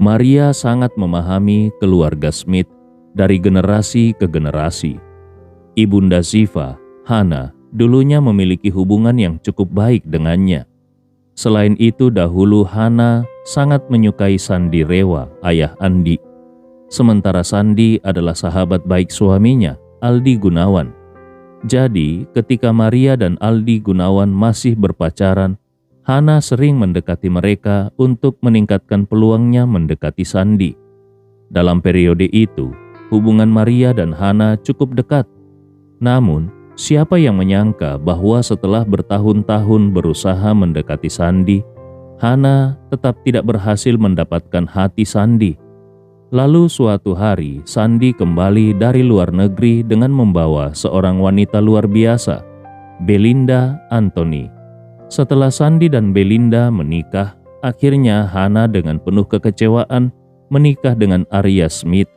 Maria sangat memahami keluarga Smith dari generasi ke generasi. Ibunda Ziva, Hana, dulunya memiliki hubungan yang cukup baik dengannya. Selain itu, dahulu Hana sangat menyukai Sandi Rewa, ayah Andi. Sementara Sandi adalah sahabat baik suaminya, Aldi Gunawan. Jadi, ketika Maria dan Aldi Gunawan masih berpacaran, Hana sering mendekati mereka untuk meningkatkan peluangnya mendekati Sandi. Dalam periode itu, hubungan Maria dan Hana cukup dekat. Namun, siapa yang menyangka bahwa setelah bertahun-tahun berusaha mendekati Sandi, Hana tetap tidak berhasil mendapatkan hati Sandi. Lalu suatu hari, Sandi kembali dari luar negeri dengan membawa seorang wanita luar biasa, Belinda Anthony. Setelah Sandi dan Belinda menikah, akhirnya Hana dengan penuh kekecewaan menikah dengan Arya Smith.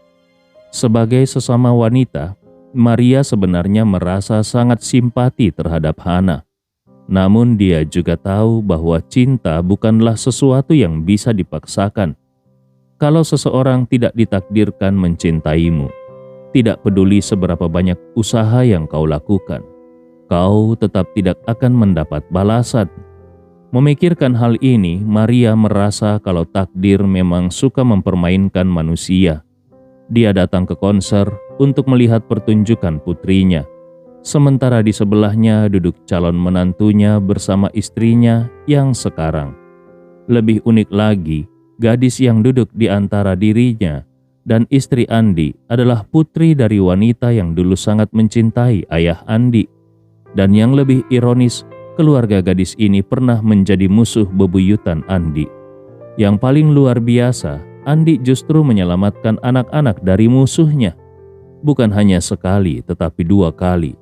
Sebagai sesama wanita, Maria sebenarnya merasa sangat simpati terhadap Hana. Namun dia juga tahu bahwa cinta bukanlah sesuatu yang bisa dipaksakan. Kalau seseorang tidak ditakdirkan mencintaimu, tidak peduli seberapa banyak usaha yang kau lakukan, kau tetap tidak akan mendapat balasan. Memikirkan hal ini, Maria merasa kalau takdir memang suka mempermainkan manusia. Dia datang ke konser untuk melihat pertunjukan putrinya. Sementara di sebelahnya duduk calon menantunya bersama istrinya yang sekarang. Lebih unik lagi, gadis yang duduk di antara dirinya dan istri Andi adalah putri dari wanita yang dulu sangat mencintai ayah Andi. Dan yang lebih ironis, keluarga gadis ini pernah menjadi musuh bebuyutan Andi. Yang paling luar biasa, Andi justru menyelamatkan anak-anak dari musuhnya. Bukan hanya sekali, tetapi 2 kali.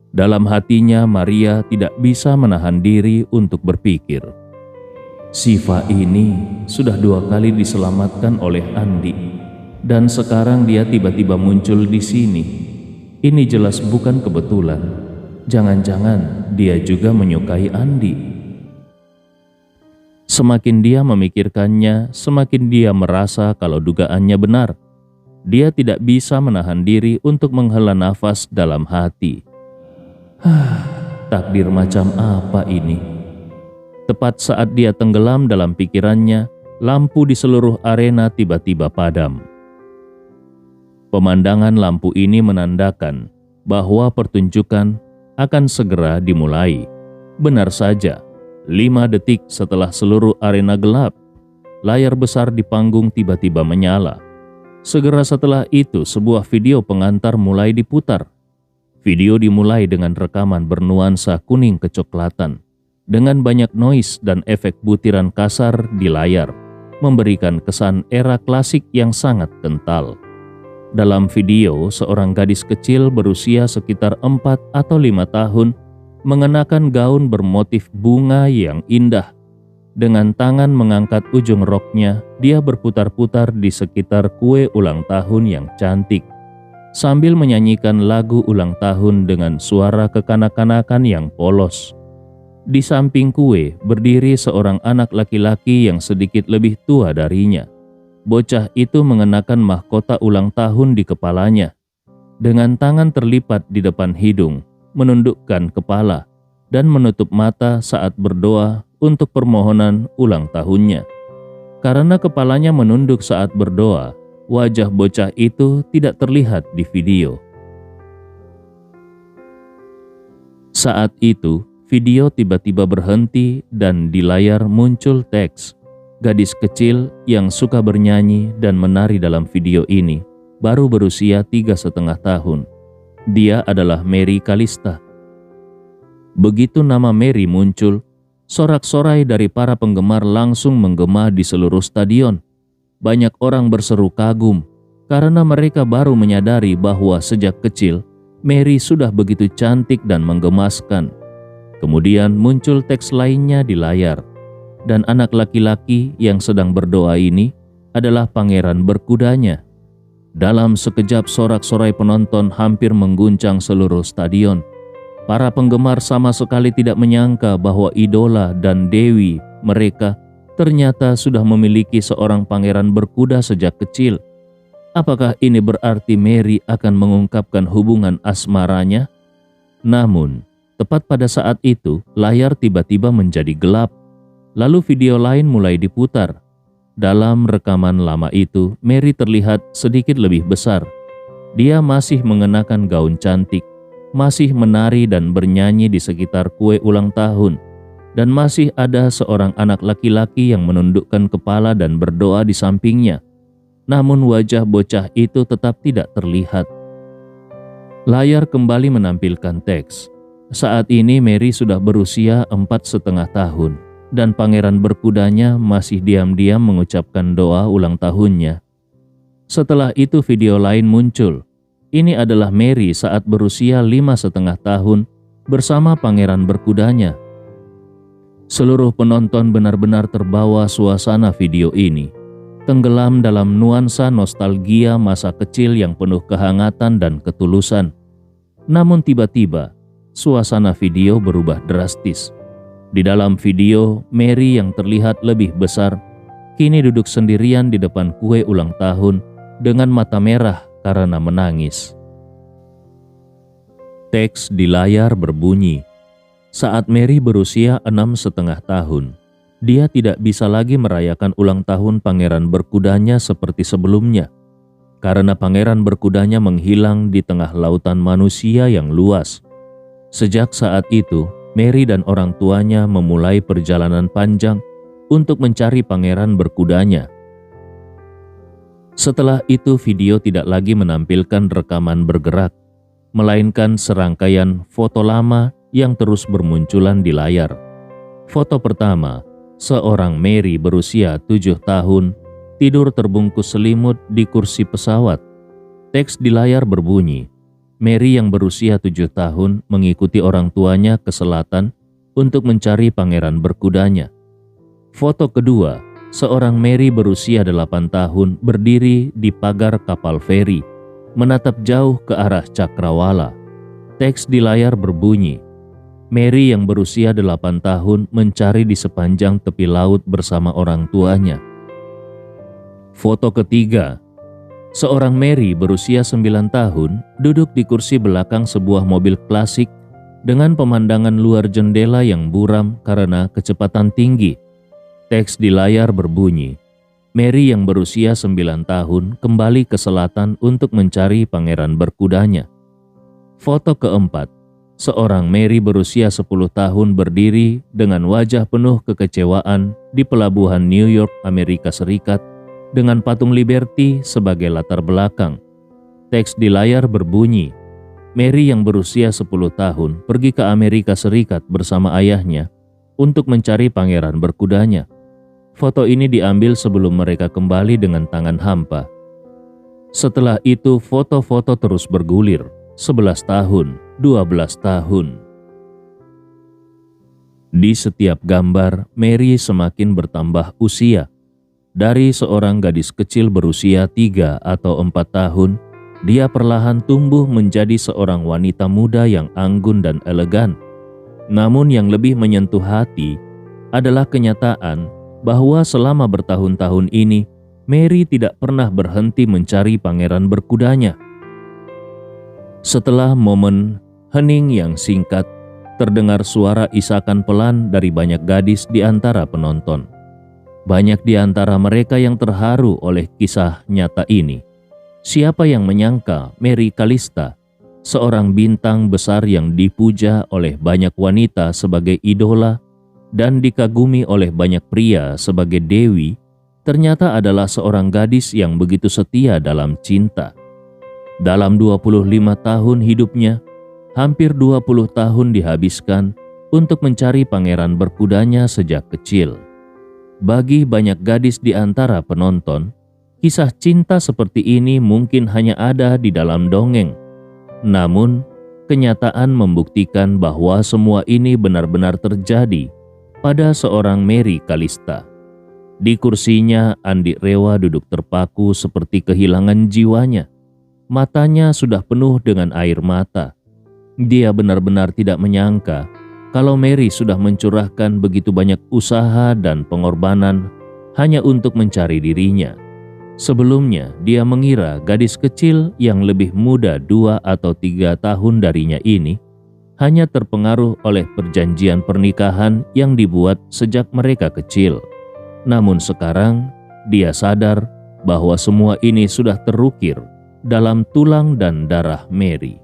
Dalam hatinya, Maria tidak bisa menahan diri untuk berpikir, Siva ini sudah 2 kali diselamatkan oleh Andi, dan sekarang dia tiba-tiba muncul di sini. Ini jelas bukan kebetulan. Jangan-jangan dia juga menyukai Andi. Semakin dia memikirkannya, semakin dia merasa kalau dugaannya benar. Dia tidak bisa menahan diri untuk menghela nafas dalam hati. Takdir macam apa ini? Tepat saat dia tenggelam dalam pikirannya, lampu di seluruh arena tiba-tiba padam. Pemandangan lampu ini menandakan bahwa pertunjukan akan segera dimulai. Benar saja, 5 detik setelah seluruh arena gelap, layar besar di panggung tiba-tiba menyala. Segera setelah itu, sebuah video pengantar mulai diputar. Video dimulai dengan rekaman bernuansa kuning kecoklatan, dengan banyak noise dan efek butiran kasar di layar, memberikan kesan era klasik yang sangat kental. Dalam video, seorang gadis kecil berusia sekitar 4 atau 5 tahun mengenakan gaun bermotif bunga yang indah. Dengan tangan mengangkat ujung roknya, dia berputar-putar di sekitar kue ulang tahun yang cantik, sambil menyanyikan lagu ulang tahun dengan suara kekanak-kanakan yang polos. Di samping kue berdiri seorang anak laki-laki yang sedikit lebih tua darinya. Bocah itu mengenakan mahkota ulang tahun di kepalanya. Dengan tangan terlipat di depan hidung, menundukkan kepala, dan menutup mata saat berdoa untuk permohonan ulang tahunnya. Karena kepalanya menunduk saat berdoa, wajah bocah itu tidak terlihat di video. Saat itu, video tiba-tiba berhenti dan di layar muncul teks. Gadis kecil yang suka bernyanyi dan menari dalam video ini baru berusia 3,5 tahun. Dia adalah Mary Kalista. Begitu nama Mary muncul, sorak-sorai dari para penggemar langsung menggema di seluruh stadion. Banyak orang berseru kagum karena mereka baru menyadari bahwa sejak kecil Mary sudah begitu cantik dan menggemaskan. Kemudian muncul teks lainnya di layar, dan anak laki-laki yang sedang berdoa ini adalah pangeran berkudanya. Dalam sekejap sorak-sorai penonton hampir mengguncang seluruh stadion. Para penggemar sama sekali tidak menyangka bahwa idola dan dewi mereka ternyata sudah memiliki seorang pangeran berkuda sejak kecil. Apakah ini berarti Mary akan mengungkapkan hubungan asmaranya? Namun, tepat pada saat itu, layar tiba-tiba menjadi gelap. Lalu video lain mulai diputar. Dalam rekaman lama itu, Mary terlihat sedikit lebih besar. Dia masih mengenakan gaun cantik, masih menari dan bernyanyi di sekitar kue ulang tahun, dan masih ada seorang anak laki-laki yang menundukkan kepala dan berdoa di sampingnya. Namun wajah bocah itu tetap tidak terlihat. Layar kembali menampilkan teks. Saat ini Mary sudah berusia 4,5 tahun, dan pangeran berkudanya masih diam-diam mengucapkan doa ulang tahunnya. Setelah itu video lain muncul. Ini adalah Mary saat berusia 5,5 tahun bersama pangeran berkudanya. Seluruh penonton benar-benar terbawa suasana video ini, tenggelam dalam nuansa nostalgia masa kecil yang penuh kehangatan dan ketulusan. Namun tiba-tiba, suasana video berubah drastis. Di dalam video, Mary yang terlihat lebih besar, kini duduk sendirian di depan kue ulang tahun dengan mata merah karena menangis. Teks di layar berbunyi, saat Mary berusia 6,5 tahun, dia tidak bisa lagi merayakan ulang tahun pangeran berkudanya seperti sebelumnya, karena pangeran berkudanya menghilang di tengah lautan manusia yang luas. Sejak saat itu, Mary dan orang tuanya memulai perjalanan panjang untuk mencari pangeran berkudanya. Setelah itu video tidak lagi menampilkan rekaman bergerak, melainkan serangkaian foto lama yang terus bermunculan di layar. Foto pertama, seorang Mary berusia 7 tahun tidur terbungkus selimut di kursi pesawat. Teks di layar berbunyi, Mary yang berusia 7 tahun mengikuti orang tuanya ke selatan untuk mencari pangeran berkudanya. Foto kedua, seorang Mary berusia 8 tahun berdiri di pagar kapal feri, menatap jauh ke arah cakrawala. Teks di layar berbunyi, Mary yang berusia 8 tahun mencari di sepanjang tepi laut bersama orang tuanya. Foto ketiga, seorang Mary berusia 9 tahun duduk di kursi belakang sebuah mobil klasik dengan pemandangan luar jendela yang buram karena kecepatan tinggi. Teks di layar berbunyi, Mary yang berusia 9 tahun kembali ke selatan untuk mencari pangeran berkudanya. Foto keempat, seorang Mary berusia 10 tahun berdiri dengan wajah penuh kekecewaan di pelabuhan New York, Amerika Serikat dengan patung Liberty sebagai latar belakang. Teks di layar berbunyi, Mary yang berusia 10 tahun pergi ke Amerika Serikat bersama ayahnya untuk mencari pangeran berkudanya. Foto ini diambil sebelum mereka kembali dengan tangan hampa. Setelah itu foto-foto terus bergulir, 11 tahun, 12 tahun. Di setiap gambar, Mary semakin bertambah usia. Dari seorang gadis kecil berusia 3 atau 4 tahun, dia perlahan tumbuh menjadi seorang wanita muda yang anggun dan elegan. Namun yang lebih menyentuh hati adalah kenyataan bahwa selama bertahun-tahun ini, Mary tidak pernah berhenti mencari pangeran berkudanya. Setelah momen hening yang singkat, terdengar suara isakan pelan dari banyak gadis di antara penonton. Banyak di antara mereka yang terharu oleh kisah nyata ini. Siapa yang menyangka Mary Calista, seorang bintang besar yang dipuja oleh banyak wanita sebagai idola dan dikagumi oleh banyak pria sebagai dewi, ternyata adalah seorang gadis yang begitu setia dalam cinta. Dalam 25 tahun hidupnya, hampir 20 tahun dihabiskan untuk mencari pangeran berkudanya sejak kecil. Bagi banyak gadis di antara penonton, kisah cinta seperti ini mungkin hanya ada di dalam dongeng. Namun, kenyataan membuktikan bahwa semua ini benar-benar terjadi pada seorang Mary Calista. Di kursinya, Andi Rewa duduk terpaku seperti kehilangan jiwanya. Matanya sudah penuh dengan air mata. Dia benar-benar tidak menyangka kalau Mary sudah mencurahkan begitu banyak usaha dan pengorbanan hanya untuk mencari dirinya. Sebelumnya, dia mengira gadis kecil yang lebih muda 2 atau 3 tahun darinya ini hanya terpengaruh oleh perjanjian pernikahan yang dibuat sejak mereka kecil. Namun sekarang, dia sadar bahwa semua ini sudah terukir dalam tulang dan darah Mary.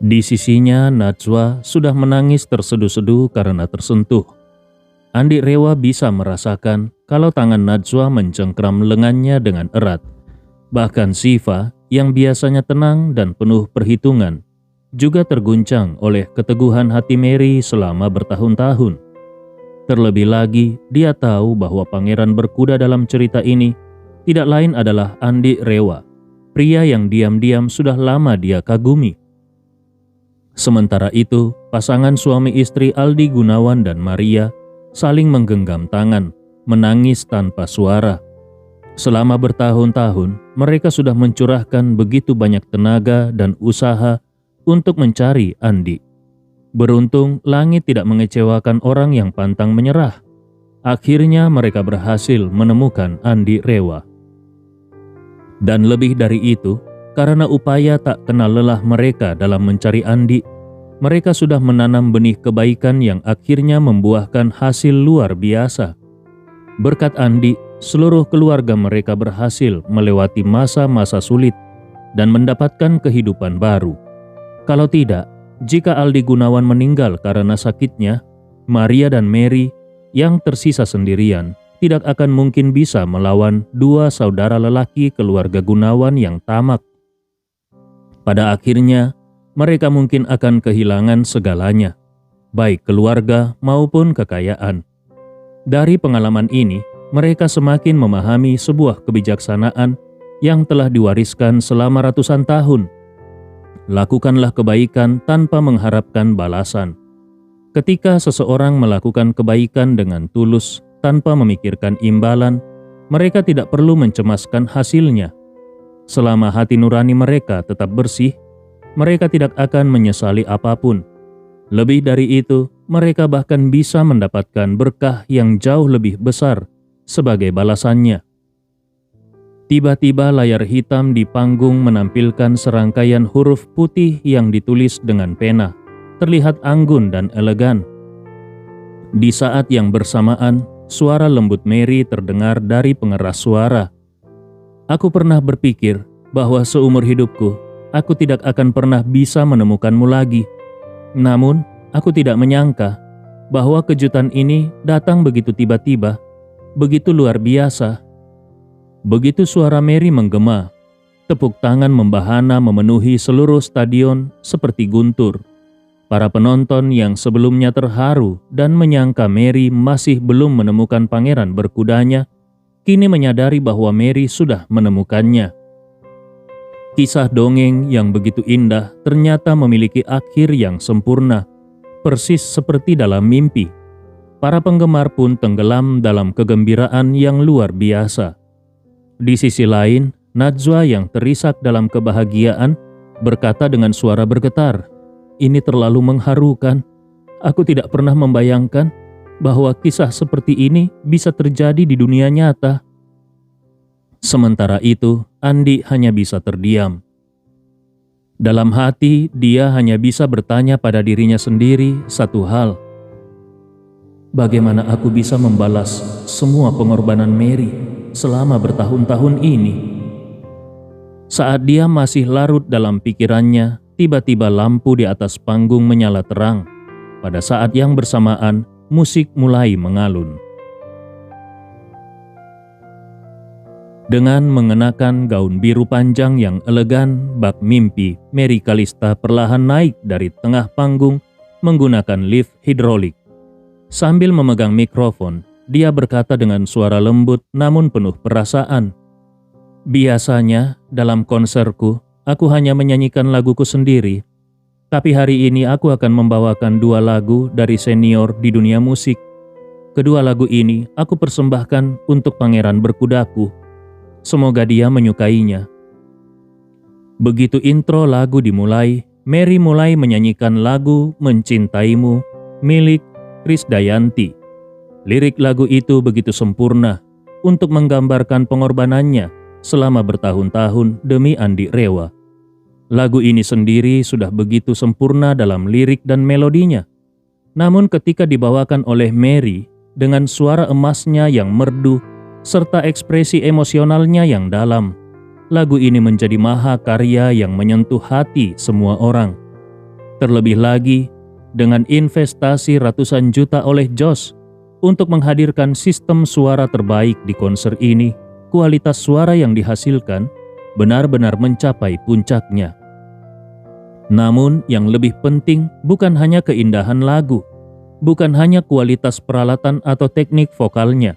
Di sisinya, Najwa sudah menangis terseduh-seduh karena tersentuh. Andi Rewa bisa merasakan kalau tangan Najwa mencengkram lengannya dengan erat. Bahkan Siva yang biasanya tenang dan penuh perhitungan juga terguncang oleh keteguhan hati Mary selama bertahun-tahun. Terlebih lagi, dia tahu bahwa pangeran berkuda dalam cerita ini tidak lain adalah Andi Rewa, pria yang diam-diam sudah lama dia kagumi. Sementara itu, pasangan suami istri Aldi Gunawan dan Maria saling menggenggam tangan, menangis tanpa suara. Selama bertahun-tahun, mereka sudah mencurahkan begitu banyak tenaga dan usaha untuk mencari Andi. Beruntung, langit tidak mengecewakan orang yang pantang menyerah. Akhirnya mereka berhasil menemukan Andi Rewa. Dan lebih dari itu, karena upaya tak kenal lelah mereka dalam mencari Andi, mereka sudah menanam benih kebaikan yang akhirnya membuahkan hasil luar biasa. Berkat Andi, seluruh keluarga mereka berhasil melewati masa-masa sulit dan mendapatkan kehidupan baru. Kalau tidak, jika Aldi Gunawan meninggal karena sakitnya, Maria dan Mary yang tersisa sendirian tidak akan mungkin bisa melawan 2 saudara lelaki keluarga Gunawan yang tamak. Pada akhirnya, mereka mungkin akan kehilangan segalanya, baik keluarga maupun kekayaan. Dari pengalaman ini, mereka semakin memahami sebuah kebijaksanaan yang telah diwariskan selama ratusan tahun. Lakukanlah kebaikan tanpa mengharapkan balasan. Ketika seseorang melakukan kebaikan dengan tulus tanpa memikirkan imbalan, mereka tidak perlu mencemaskan hasilnya. Selama hati nurani mereka tetap bersih, mereka tidak akan menyesali apapun. Lebih dari itu, mereka bahkan bisa mendapatkan berkah yang jauh lebih besar sebagai balasannya. Tiba-tiba layar hitam di panggung menampilkan serangkaian huruf putih yang ditulis dengan pena, terlihat anggun dan elegan. Di saat yang bersamaan, suara lembut Mary terdengar dari pengeras suara. Aku pernah berpikir bahwa seumur hidupku, aku tidak akan pernah bisa menemukanmu lagi. Namun, aku tidak menyangka bahwa kejutan ini datang begitu tiba-tiba, begitu luar biasa. Begitu suara Mary menggema, tepuk tangan membahana memenuhi seluruh stadion seperti guntur. Para penonton yang sebelumnya terharu dan menyangka Mary masih belum menemukan pangeran berkudanya, kini menyadari bahwa Mary sudah menemukannya. Kisah dongeng yang begitu indah ternyata memiliki akhir yang sempurna, persis seperti dalam mimpi. Para penggemar pun tenggelam dalam kegembiraan yang luar biasa. Di sisi lain, Najwa yang terisak dalam kebahagiaan berkata dengan suara bergetar, "Ini terlalu mengharukan. Aku tidak pernah membayangkan bahwa kisah seperti ini bisa terjadi di dunia nyata." Sementara itu, Andi hanya bisa terdiam. Dalam hati, dia hanya bisa bertanya pada dirinya sendiri satu hal. Bagaimana aku bisa membalas semua pengorbanan Mary selama bertahun-tahun ini? Saat dia masih larut dalam pikirannya, tiba-tiba lampu di atas panggung menyala terang. Pada saat yang bersamaan, musik mulai mengalun. Dengan mengenakan gaun biru panjang yang elegan bak mimpi, Mary Kalista perlahan naik dari tengah panggung menggunakan lift hidrolik. Sambil memegang mikrofon, dia berkata dengan suara lembut namun penuh perasaan. "Biasanya dalam konserku, aku hanya menyanyikan laguku sendiri. Tapi hari ini aku akan membawakan 2 lagu dari senior di dunia musik. Kedua lagu ini aku persembahkan untuk pangeran berkudaku. Semoga dia menyukainya." Begitu intro lagu dimulai, Mary mulai menyanyikan lagu Mencintaimu milik Krisdayanti. Lirik lagu itu begitu sempurna untuk menggambarkan pengorbanannya selama bertahun-tahun demi Andi Rewa. Lagu ini sendiri sudah begitu sempurna dalam lirik dan melodinya. Namun ketika dibawakan oleh Mary dengan suara emasnya yang merdu serta ekspresi emosionalnya yang dalam, lagu ini menjadi mahakarya yang menyentuh hati semua orang. Terlebih lagi, dengan investasi ratusan juta oleh Josh untuk menghadirkan sistem suara terbaik di konser ini, kualitas suara yang dihasilkan benar-benar mencapai puncaknya. Namun yang lebih penting bukan hanya keindahan lagu, bukan hanya kualitas peralatan atau teknik vokalnya,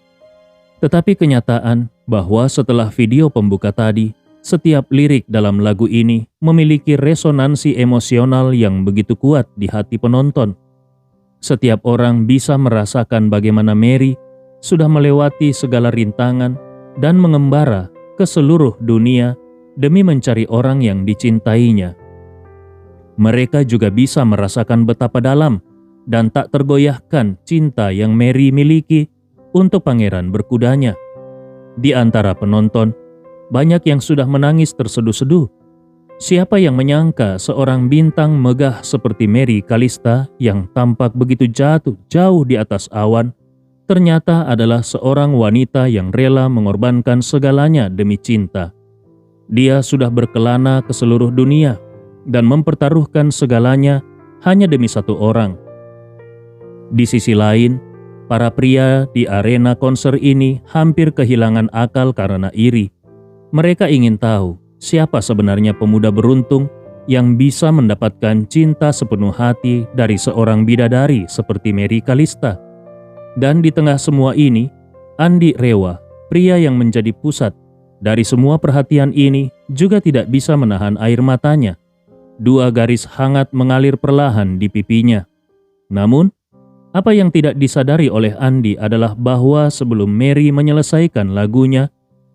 tetapi kenyataan bahwa setelah video pembuka tadi, setiap lirik dalam lagu ini memiliki resonansi emosional yang begitu kuat di hati penonton. Setiap orang bisa merasakan bagaimana Mary sudah melewati segala rintangan dan mengembara ke seluruh dunia demi mencari orang yang dicintainya. Mereka juga bisa merasakan betapa dalam dan tak tergoyahkan cinta yang Mary miliki untuk pangeran berkudanya. Di antara penonton, banyak yang sudah menangis terseduh-seduh. Siapa yang menyangka seorang bintang megah seperti Mary Kalista yang tampak begitu jauh di atas awan, ternyata adalah seorang wanita yang rela mengorbankan segalanya demi cinta. Dia sudah berkelana ke seluruh dunia dan mempertaruhkan segalanya hanya demi satu orang. Di sisi lain, para pria di arena konser ini hampir kehilangan akal karena iri. Mereka ingin tahu siapa sebenarnya pemuda beruntung yang bisa mendapatkan cinta sepenuh hati dari seorang bidadari seperti Mary Kalista. Dan di tengah semua ini, Andi Rewa, pria yang menjadi pusat dari semua perhatian ini, juga tidak bisa menahan air matanya. 2 garis hangat mengalir perlahan di pipinya. Namun, apa yang tidak disadari oleh Andi adalah bahwa sebelum Mary menyelesaikan lagunya,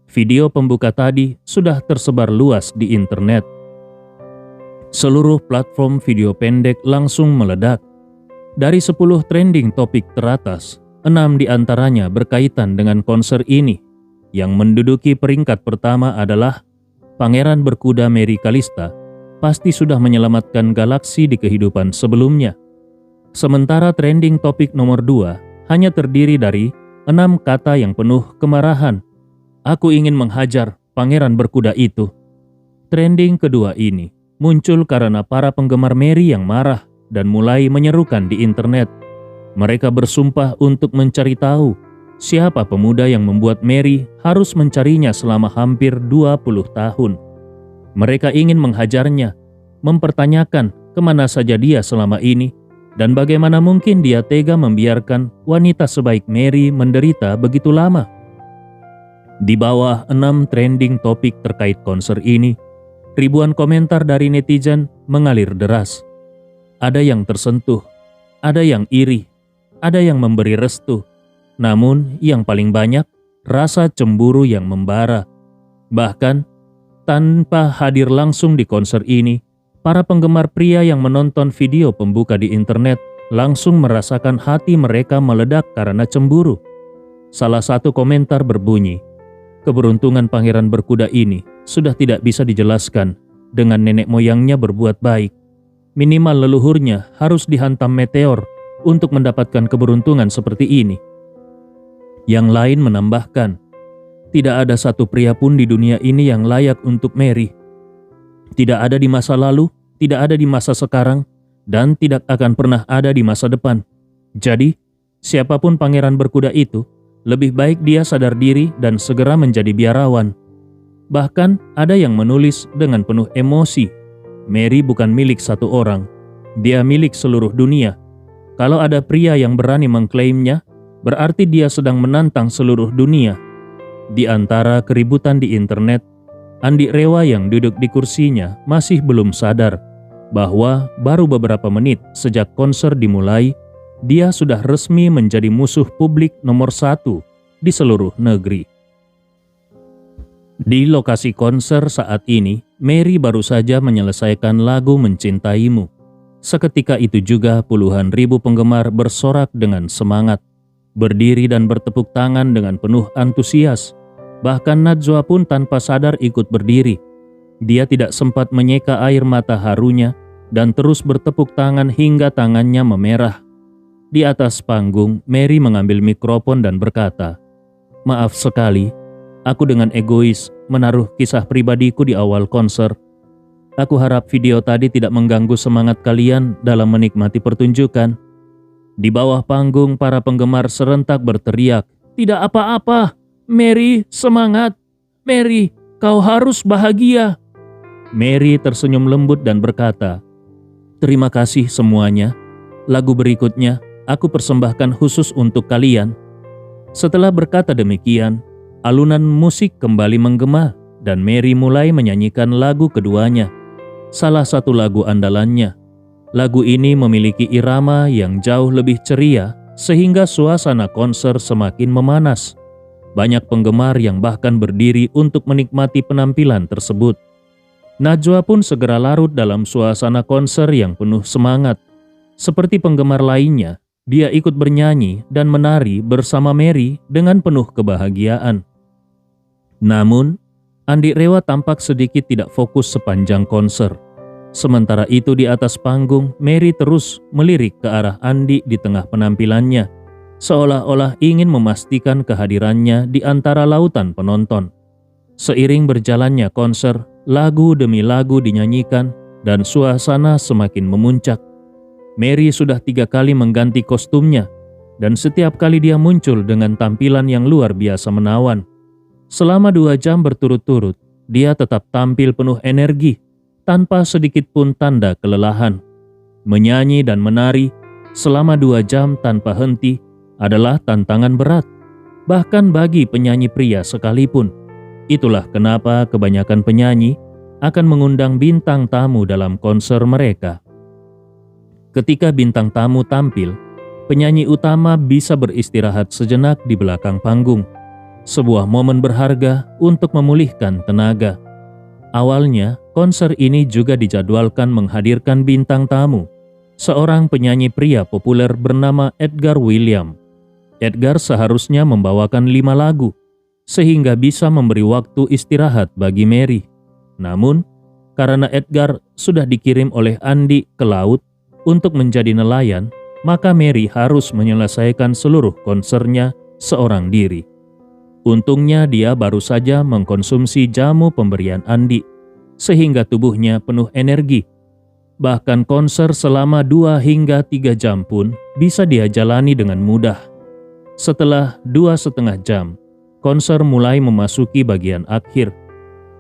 video pembuka tadi sudah tersebar luas di internet. Seluruh platform video pendek langsung meledak. Dari 10 trending topik teratas, 6 diantaranya berkaitan dengan konser ini. Yang menduduki peringkat pertama adalah Pangeran Berkuda Mary Kalista pasti sudah menyelamatkan galaksi di kehidupan sebelumnya. Sementara trending topik nomor 2 hanya terdiri dari 6 kata yang penuh kemarahan. Aku ingin menghajar pangeran berkuda itu. Trending kedua ini muncul karena para penggemar Mary yang marah dan mulai menyerukan di internet. Mereka bersumpah untuk mencari tahu siapa pemuda yang membuat Mary harus mencarinya selama hampir 20 tahun. Mereka ingin menghajarnya, mempertanyakan kemana saja dia selama ini, dan bagaimana mungkin dia tega membiarkan wanita sebaik Mary menderita begitu lama. Di bawah 6 trending topik terkait konser ini, ribuan komentar dari netizen mengalir deras. Ada yang tersentuh, ada yang iri, ada yang memberi restu. Namun yang paling banyak, rasa cemburu yang membara. Bahkan, tanpa hadir langsung di konser ini, para penggemar pria yang menonton video pembuka di internet langsung merasakan hati mereka meledak karena cemburu. Salah satu komentar berbunyi, keberuntungan pangeran berkuda ini sudah tidak bisa dijelaskan dengan nenek moyangnya berbuat baik. Minimal leluhurnya harus dihantam meteor untuk mendapatkan keberuntungan seperti ini. Yang lain menambahkan, tidak ada satu pria pun di dunia ini yang layak untuk Mary. Tidak ada di masa lalu, tidak ada di masa sekarang, dan tidak akan pernah ada di masa depan. Jadi, siapapun pangeran berkuda itu, lebih baik dia sadar diri dan segera menjadi biarawan. Bahkan ada yang menulis dengan penuh emosi, Mary bukan milik satu orang, dia milik seluruh dunia. Kalau ada pria yang berani mengklaimnya, berarti dia sedang menantang seluruh dunia. Di antara keributan di internet, Andi Rewa yang duduk di kursinya masih belum sadar bahwa baru beberapa menit sejak konser dimulai, dia sudah resmi menjadi musuh publik nomor 1 di seluruh negeri. Di lokasi konser saat ini, Mary baru saja menyelesaikan lagu Mencintaimu. Seketika itu juga puluhan ribu penggemar bersorak dengan semangat, berdiri dan bertepuk tangan dengan penuh antusias. Bahkan Najwa pun tanpa sadar ikut berdiri. Dia tidak sempat menyeka air mata harunya dan terus bertepuk tangan hingga tangannya memerah. Di atas panggung, Mary mengambil mikrofon dan berkata, "Maaf sekali, aku dengan egois menaruh kisah pribadiku di awal konser. Aku harap video tadi tidak mengganggu semangat kalian dalam menikmati pertunjukan." Di bawah panggung, para penggemar serentak berteriak, "Tidak apa-apa, Mary, semangat! Mary, kau harus bahagia!" Mary tersenyum lembut dan berkata, "Terima kasih semuanya. Lagu berikutnya aku persembahkan khusus untuk kalian." Setelah berkata demikian, alunan musik kembali menggema dan Mary mulai menyanyikan lagu keduanya, salah satu lagu andalannya. Lagu ini memiliki irama yang jauh lebih ceria sehingga suasana konser semakin memanas. Banyak penggemar yang bahkan berdiri untuk menikmati penampilan tersebut. Najwa pun segera larut dalam suasana konser yang penuh semangat. Seperti penggemar lainnya, dia ikut bernyanyi dan menari bersama Mary dengan penuh kebahagiaan. Namun, Andi Rewa tampak sedikit tidak fokus sepanjang konser. Sementara itu di atas panggung, Mary terus melirik ke arah Andi di tengah penampilannya, seolah-olah ingin memastikan kehadirannya di antara lautan penonton. Seiring berjalannya konser, lagu demi lagu dinyanyikan dan suasana semakin memuncak. Mary sudah 3 kali mengganti kostumnya dan setiap kali dia muncul dengan tampilan yang luar biasa menawan. Selama 2 jam berturut-turut, dia tetap tampil penuh energi tanpa sedikit pun tanda kelelahan. Menyanyi dan menari selama 2 jam tanpa henti adalah tantangan berat, bahkan bagi penyanyi pria sekalipun. Itulah kenapa kebanyakan penyanyi akan mengundang bintang tamu dalam konser mereka. Ketika bintang tamu tampil, penyanyi utama bisa beristirahat sejenak di belakang panggung. Sebuah momen berharga untuk memulihkan tenaga. Awalnya, konser ini juga dijadwalkan menghadirkan bintang tamu, seorang penyanyi pria populer bernama Edgar William. Edgar seharusnya membawakan 5 lagu, sehingga bisa memberi waktu istirahat bagi Mary. Namun, karena Edgar sudah dikirim oleh Andi ke laut untuk menjadi nelayan, maka Mary harus menyelesaikan seluruh konsernya seorang diri. Untungnya dia baru saja mengkonsumsi jamu pemberian Andi, sehingga tubuhnya penuh energi. Bahkan konser selama 2 hingga 3 jam pun bisa dia jalani dengan mudah. Setelah 2,5 jam, konser mulai memasuki bagian akhir.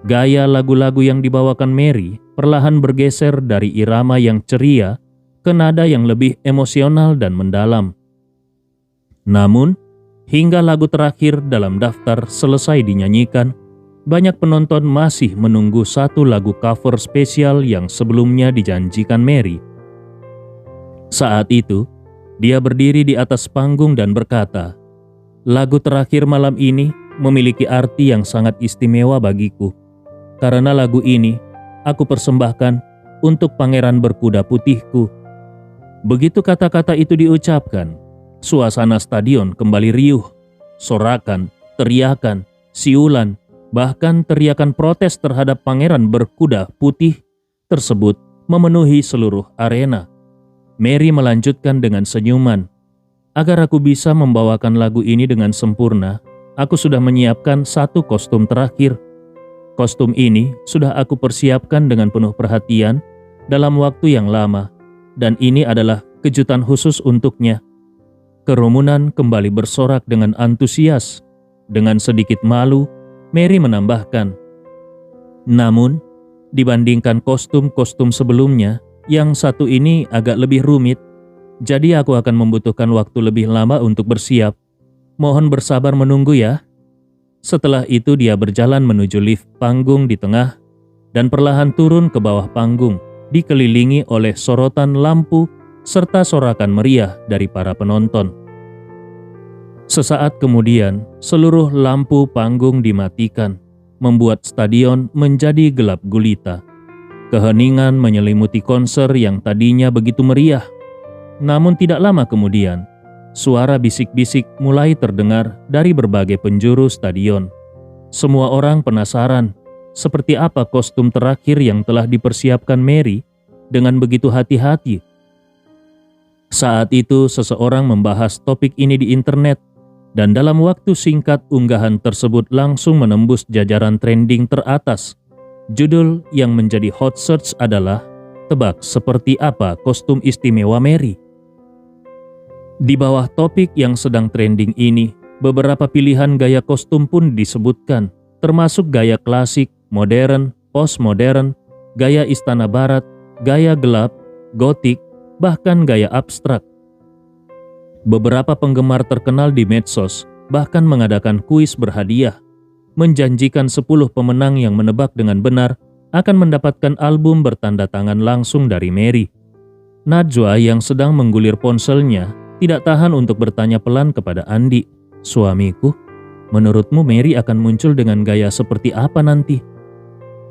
Gaya lagu-lagu yang dibawakan Mary perlahan bergeser dari irama yang ceria ke nada yang lebih emosional dan mendalam. Namun, hingga lagu terakhir dalam daftar selesai dinyanyikan, banyak penonton masih menunggu satu lagu cover spesial yang sebelumnya dijanjikan Mary. Saat itu, dia berdiri di atas panggung dan berkata, "Lagu terakhir malam ini memiliki arti yang sangat istimewa bagiku. Karena lagu ini, aku persembahkan untuk pangeran berkuda putihku." Begitu kata-kata itu diucapkan, suasana stadion kembali riuh. Sorakan, teriakan, siulan, bahkan teriakan protes terhadap pangeran berkuda putih tersebut memenuhi seluruh arena. Mary melanjutkan dengan senyuman, "Agar aku bisa membawakan lagu ini dengan sempurna, aku sudah menyiapkan satu kostum terakhir. Kostum ini sudah aku persiapkan dengan penuh perhatian dalam waktu yang lama, dan ini adalah kejutan khusus untuknya." Kerumunan kembali bersorak dengan antusias. Dengan sedikit malu, Mary menambahkan, "Namun, dibandingkan kostum-kostum sebelumnya, yang satu ini agak lebih rumit, jadi aku akan membutuhkan waktu lebih lama untuk bersiap. Mohon bersabar menunggu ya." Setelah itu dia berjalan menuju lift panggung di tengah dan perlahan turun ke bawah panggung, dikelilingi oleh sorotan lampu serta sorakan meriah dari para penonton. Sesaat kemudian, seluruh lampu panggung dimatikan membuat stadion menjadi gelap gulita. Keheningan menyelimuti konser yang tadinya begitu meriah. Namun tidak lama kemudian, suara bisik-bisik mulai terdengar dari berbagai penjuru stadion. Semua orang penasaran seperti apa kostum terakhir yang telah dipersiapkan Mary dengan begitu hati-hati. Saat itu seseorang membahas topik ini di internet, dan dalam waktu singkat unggahan tersebut langsung menembus jajaran trending teratas. Judul yang menjadi hot search adalah "Tebak seperti apa kostum istimewa Mary?". Di bawah topik yang sedang trending ini, beberapa pilihan gaya kostum pun disebutkan, termasuk gaya klasik, modern, postmodern, gaya istana barat, gaya gelap, gotik, bahkan gaya abstrak. Beberapa penggemar terkenal di medsos bahkan mengadakan kuis berhadiah, menjanjikan 10 pemenang yang menebak dengan benar akan mendapatkan album bertanda tangan langsung dari Mary. Najwa yang sedang menggulir ponselnya tidak tahan untuk bertanya pelan kepada Andi, "Suamiku, menurutmu Mary akan muncul dengan gaya seperti apa nanti?"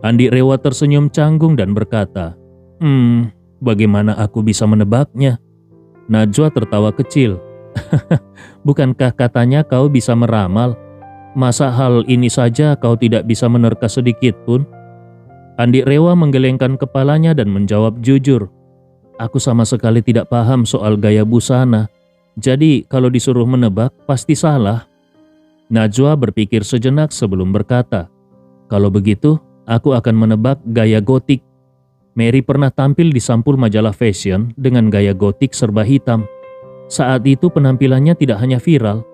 Andi Rewa tersenyum canggung dan berkata, bagaimana aku bisa menebaknya?" Najwa tertawa kecil. "Bukankah katanya kau bisa meramal? Masa hal ini saja kau tidak bisa menerka sedikit pun?" Andi Rewa menggelengkan kepalanya dan menjawab jujur, "Aku sama sekali tidak paham soal gaya busana. Jadi kalau disuruh menebak pasti salah." Najwa berpikir sejenak sebelum berkata, "Kalau begitu aku akan menebak gaya gotik. Mary pernah tampil di sampul majalah fashion dengan gaya gotik serba hitam. Saat itu penampilannya tidak hanya viral,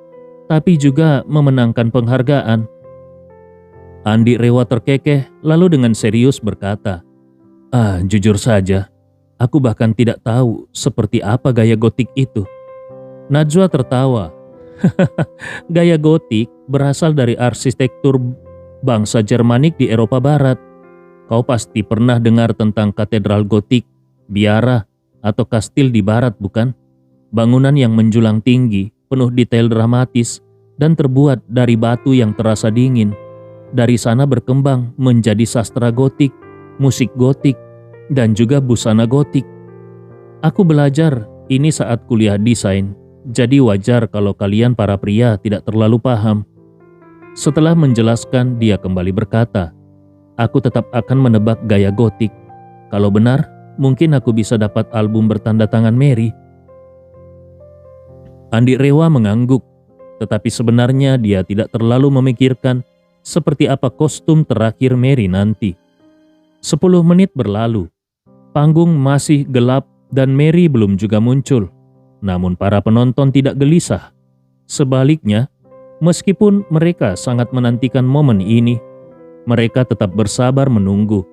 tapi juga memenangkan penghargaan." Andi Rewa terkekeh lalu dengan serius berkata, "Jujur saja, aku bahkan tidak tahu seperti apa gaya gotik itu." Najwa tertawa. "Gaya gotik berasal dari arsitektur bangsa Jermanik di Eropa Barat. Kau pasti pernah dengar tentang katedral gotik, biara, atau kastil di barat, bukan? Bangunan yang menjulang tinggi, penuh detail dramatis, dan terbuat dari batu yang terasa dingin. Dari sana berkembang menjadi sastra gotik, musik gotik, dan juga busana gotik. Aku belajar ini saat kuliah desain, jadi wajar kalau kalian para pria tidak terlalu paham." Setelah menjelaskan, dia kembali berkata, "Aku tetap akan menebak gaya gotik. Kalau benar, mungkin aku bisa dapat album bertanda tangan Mary." Andi Rewa mengangguk, tetapi sebenarnya dia tidak terlalu memikirkan seperti apa kostum terakhir Mary nanti. 10 menit berlalu, panggung masih gelap dan Mary belum juga muncul. Namun para penonton tidak gelisah. Sebaliknya, meskipun mereka sangat menantikan momen ini, mereka tetap bersabar menunggu.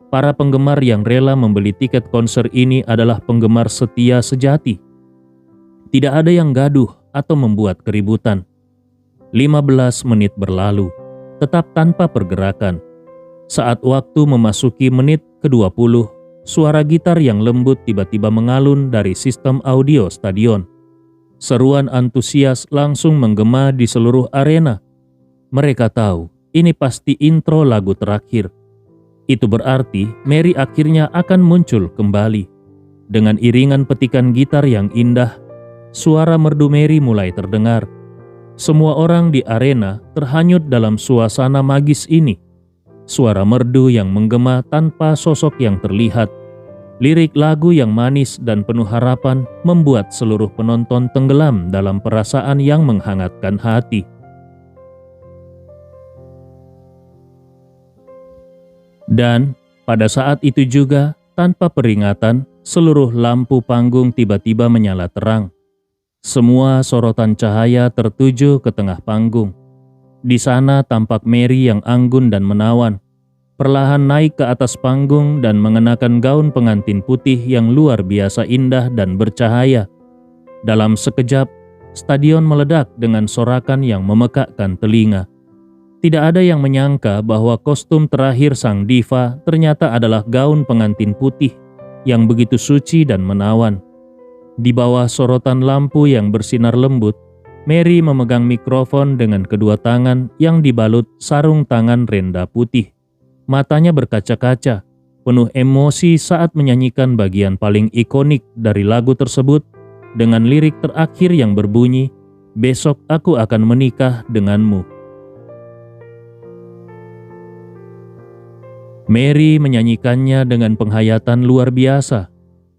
Para penggemar yang rela membeli tiket konser ini adalah penggemar setia sejati. Tidak ada yang gaduh atau membuat keributan. 15 menit berlalu, tetap tanpa pergerakan. Saat waktu memasuki menit ke-20, suara gitar yang lembut tiba-tiba mengalun dari sistem audio stadion. Seruan antusias langsung menggema di seluruh arena. Mereka tahu ini pasti intro lagu terakhir. Itu berarti Mary akhirnya akan muncul kembali. Dengan iringan petikan gitar yang indah, suara merdu Mary mulai terdengar. Semua orang di arena terhanyut dalam suasana magis ini. Suara merdu yang menggema tanpa sosok yang terlihat. Lirik lagu yang manis dan penuh harapan membuat seluruh penonton tenggelam dalam perasaan yang menghangatkan hati. Dan pada saat itu juga, tanpa peringatan, seluruh lampu panggung tiba-tiba menyala terang. Semua sorotan cahaya tertuju ke tengah panggung. Di sana tampak Mary yang anggun dan menawan, perlahan naik ke atas panggung dan mengenakan gaun pengantin putih yang luar biasa indah dan bercahaya. Dalam sekejap, stadion meledak dengan sorakan yang memekakkan telinga. Tidak ada yang menyangka bahwa kostum terakhir sang diva ternyata adalah gaun pengantin putih yang begitu suci dan menawan. Di bawah sorotan lampu yang bersinar lembut, Mary memegang mikrofon dengan kedua tangan yang dibalut sarung tangan renda putih. Matanya berkaca-kaca, penuh emosi saat menyanyikan bagian paling ikonik dari lagu tersebut dengan lirik terakhir yang berbunyi, "Besok aku akan menikah denganmu." Mary menyanyikannya dengan penghayatan luar biasa,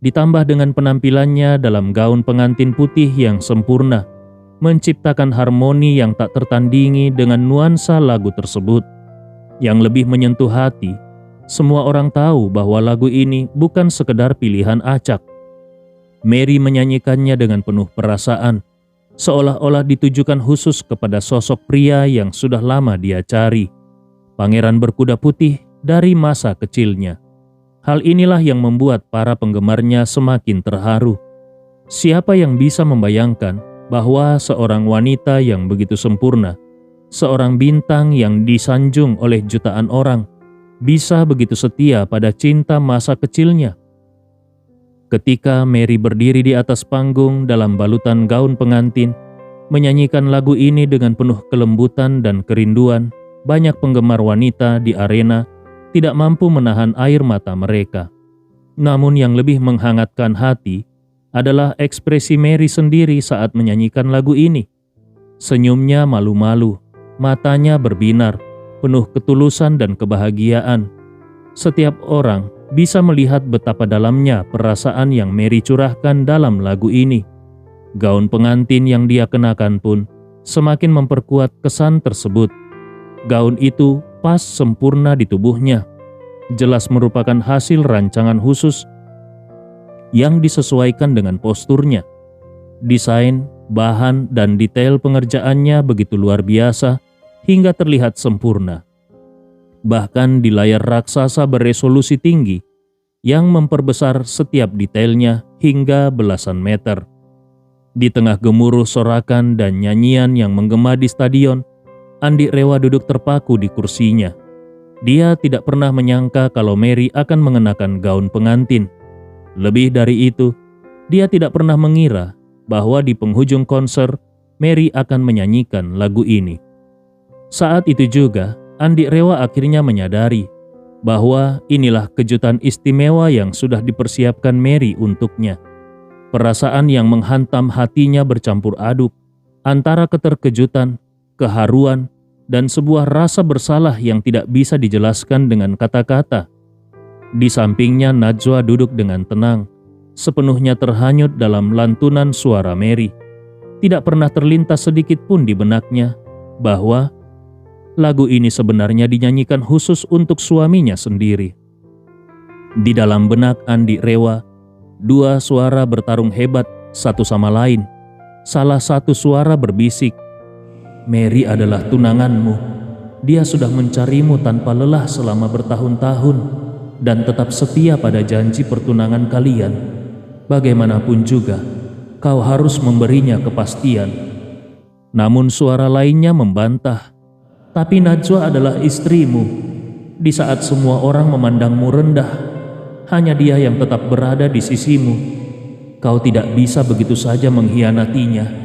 ditambah dengan penampilannya dalam gaun pengantin putih yang sempurna, menciptakan harmoni yang tak tertandingi dengan nuansa lagu tersebut. Yang lebih menyentuh hati, semua orang tahu bahwa lagu ini bukan sekedar pilihan acak. Mary menyanyikannya dengan penuh perasaan, seolah-olah ditujukan khusus kepada sosok pria yang sudah lama dia cari, pangeran berkuda putih dari masa kecilnya. Hal inilah yang membuat para penggemarnya semakin terharu. Siapa yang bisa membayangkan bahwa seorang wanita yang begitu sempurna, seorang bintang yang disanjung oleh jutaan orang, bisa begitu setia pada cinta masa kecilnya? Ketika Mary berdiri di atas panggung dalam balutan gaun pengantin, menyanyikan lagu ini dengan penuh kelembutan dan kerinduan, banyak penggemar wanita di arena tidak mampu menahan air mata mereka. Namun yang lebih menghangatkan hati adalah ekspresi Mary sendiri saat menyanyikan lagu ini. Senyumnya malu-malu, matanya berbinar, penuh ketulusan dan kebahagiaan. Setiap orang bisa melihat betapa dalamnya perasaan yang Mary curahkan dalam lagu ini. Gaun pengantin yang dia kenakan pun semakin memperkuat kesan tersebut. Gaun itu pas sempurna di tubuhnya, jelas merupakan hasil rancangan khusus yang disesuaikan dengan posturnya. Desain, bahan, dan detail pengerjaannya begitu luar biasa hingga terlihat sempurna. Bahkan di layar raksasa beresolusi tinggi yang memperbesar setiap detailnya hingga belasan meter. Di tengah gemuruh sorakan dan nyanyian yang menggema di stadion, Andi Rewa duduk terpaku di kursinya. Dia tidak pernah menyangka kalau Mary akan mengenakan gaun pengantin. Lebih dari itu, dia tidak pernah mengira bahwa di penghujung konser, Mary akan menyanyikan lagu ini. Saat itu juga, Andi Rewa akhirnya menyadari bahwa inilah kejutan istimewa yang sudah dipersiapkan Mary untuknya. Perasaan yang menghantam hatinya bercampur aduk antara keterkejutan, keharuan, dan sebuah rasa bersalah yang tidak bisa dijelaskan dengan kata-kata. Di sampingnya Najwa duduk dengan tenang, sepenuhnya terhanyut dalam lantunan suara Mary. Tidak pernah terlintas sedikit pun di benaknya bahwa lagu ini sebenarnya dinyanyikan khusus untuk suaminya sendiri. Di dalam benak Andi Rewa, dua suara bertarung hebat satu sama lain. Salah satu suara berbisik, "Mary adalah tunanganmu. Dia sudah mencarimu tanpa lelah selama bertahun-tahun dan tetap setia pada janji pertunangan kalian. Bagaimanapun juga, kau harus memberinya kepastian." Namun suara lainnya membantah, "Tapi Najwa adalah istrimu. Di saat semua orang memandangmu rendah, hanya dia yang tetap berada di sisimu. Kau tidak bisa begitu saja mengkhianatinya."